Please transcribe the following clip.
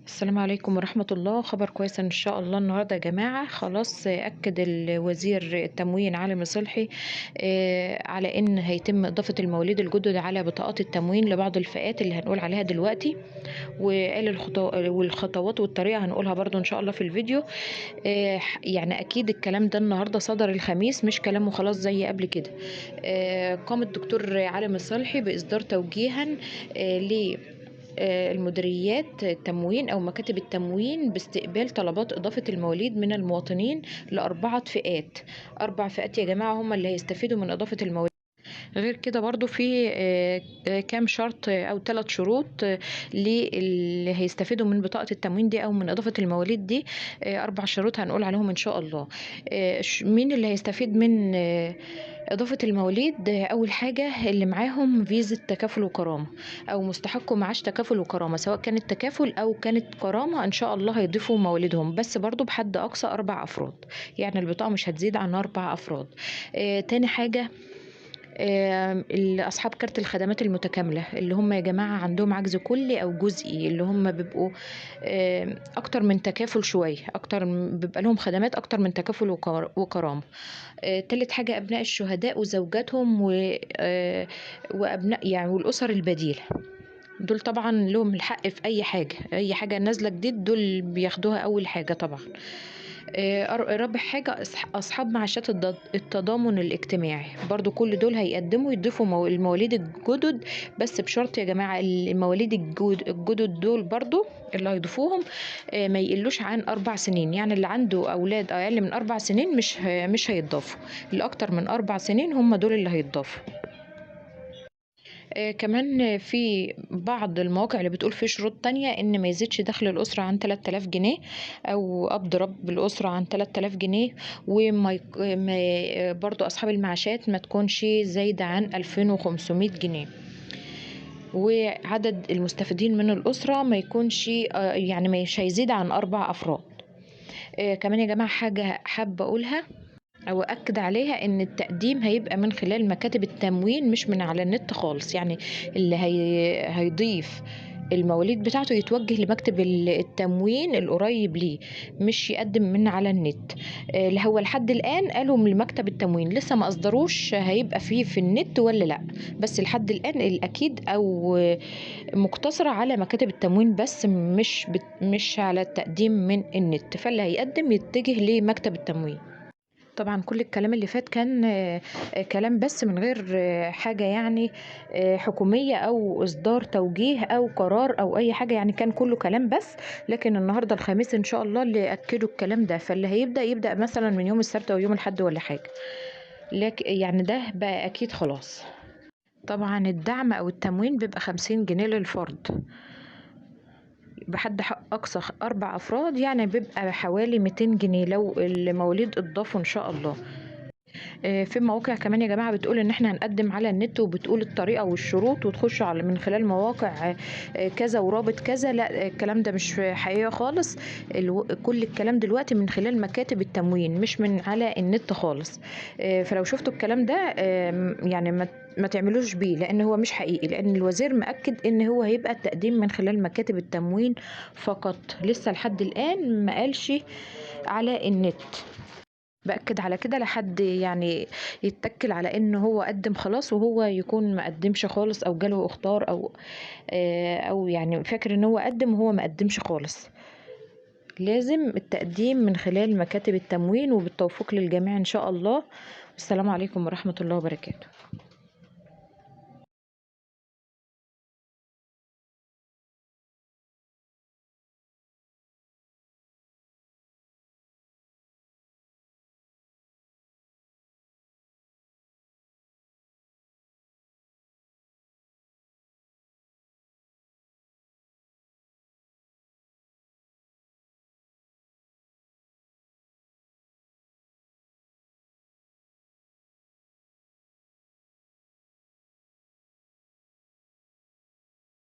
السلام عليكم ورحمة الله. خبر كويس إن شاء الله النهاردة يا جماعة. خلاص أكد الوزير التموين علي مصلحي على إن هيتم إضافة المواليد الجدد على بطاقات التموين لبعض الفئات اللي هنقول عليها دلوقتي. وقال والخطوات والطريقة هنقولها برضو إن شاء الله في الفيديو. يعني أكيد الكلام ده النهاردة صدر الخميس، مش كلامه خلاص زي قبل كده. قام الدكتور علي مصلحي بإصدار توجيها ل المديريات التموين أو مكاتب التموين باستقبال طلبات إضافة المواليد من المواطنين لأربعة فئات. أربع فئات يا جماعة هم اللي هيستفيدوا من إضافة المواليد. غير كده برضو في كام شرط أو 3 شروط للي هيستفيدوا من بطاقة التموين دي أو من إضافة المواليد دي. 4 شروط هنقول عليهم إن شاء الله. مين اللي هيستفيد من إضافة المواليد؟ أول حاجة اللي معاهم فيزا تكافل وكرامة أو مستحقوا معاش تكافل وكرامة، سواء كانت تكافل أو كانت كرامة إن شاء الله هيضيفوا مواليدهم، بس برضو بحد أقصى 4 أفراد، يعني البطاقة مش هتزيد عن 4 أفراد. تاني حاجة أصحاب كارت الخدمات المتكاملة، اللي هم يا جماعة عندهم عجز كلي أو جزئي، اللي هم بيبقوا أكتر من تكافل شوية، بيبقى لهم خدمات أكتر من تكافل وكرامة. تالت حاجة أبناء الشهداء وزوجاتهم وأبناء يعني والأسر البديلة، دول طبعا لهم الحق في أي حاجة نازلة جديد، دول بياخدوها أول حاجة طبعا. رابع حاجة أصحاب معاشات التضامن الاجتماعي، برضو كل دول هيقدموا يضيفوا المواليد الجدد، بس بشرط يا جماعة المواليد الجدد دول برضو اللي هيضيفوهم ما يقلوش عن 4 سنين، يعني اللي عنده أولاد أقل من 4 سنين مش هيتضافوا، اللي أكتر من 4 سنين هم دول اللي هيتضافوا. كمان في بعض المواقع اللي بتقول في شروط تانية ان ما يزيدش دخل الأسرة عن 3000 جنيه، او قبض رب الأسرة عن 3000 جنيه، برضو أصحاب المعاشات ما تكونش زايدة عن 2500 جنيه، وعدد المستفيدين من الأسرة ما يكونش يعني مش هيزيد عن 4 أفراد. كمان يا جماعة حاجة حابة أقولها أو أكد عليها، إن التقديم هيبقى من خلال مكاتب التموين مش من على النت خالص، يعني اللي هيضيف المواليد بتاعته يتوجه لمكتب التموين القريب ليه، مش يقدم من على النت. اللي هو لحد الآن قالوا من مكتب التموين، لسه ما أصدروش هيبقى فيه في النت ولا لأ، بس لحد الآن الأكيد أو مقتصرة على مكاتب التموين بس، مش على التقديم من النت، فاللي هيقدم يتجه لمكتب التموين. طبعا كل الكلام اللي فات كان كلام بس من غير حاجة يعني حكومية أو إصدار توجيه أو قرار أو أي حاجة، يعني كان كله كلام بس. لكن النهاردة الخميس إن شاء الله اللي أكدوا الكلام ده، فاللي يبدأ مثلا من يوم السبت أو يوم الأحد ولا حاجة، لكن يعني ده بقى أكيد خلاص. طبعا الدعم أو التموين بيبقى 50 جنيه للفرد، بحد أقصى 4 أفراد، يعني بيبقى حوالي 200 جنيه لو المواليد اتضافوا إن شاء الله. في مواقع كمان يا جماعة بتقول ان احنا هنقدم على النت، وبتقول الطريقة والشروط، وتخشوا على من خلال مواقع كذا ورابط كذا. لا الكلام ده مش حقيقة خالص، كل الكلام دلوقتي من خلال مكاتب التموين مش من على النت خالص. فلو شفتوا الكلام ده يعني ما تعملوش بيه، لان هو مش حقيقي، لان الوزير مأكد ان هو هيبقى التقديم من خلال مكاتب التموين فقط، لسه لحد الآن ما قالش على النت. بأكد على كده لحد يعني يتكل على انه هو قدم خلاص، وهو يكون ما قدمش خالص، او جاله اخطار، او يعني فاكر ان هو قدم وهو ما قدمش خالص. لازم التقديم من خلال مكاتب التموين، وبالتوفيق للجميع ان شاء الله. والسلام عليكم ورحمة الله وبركاته.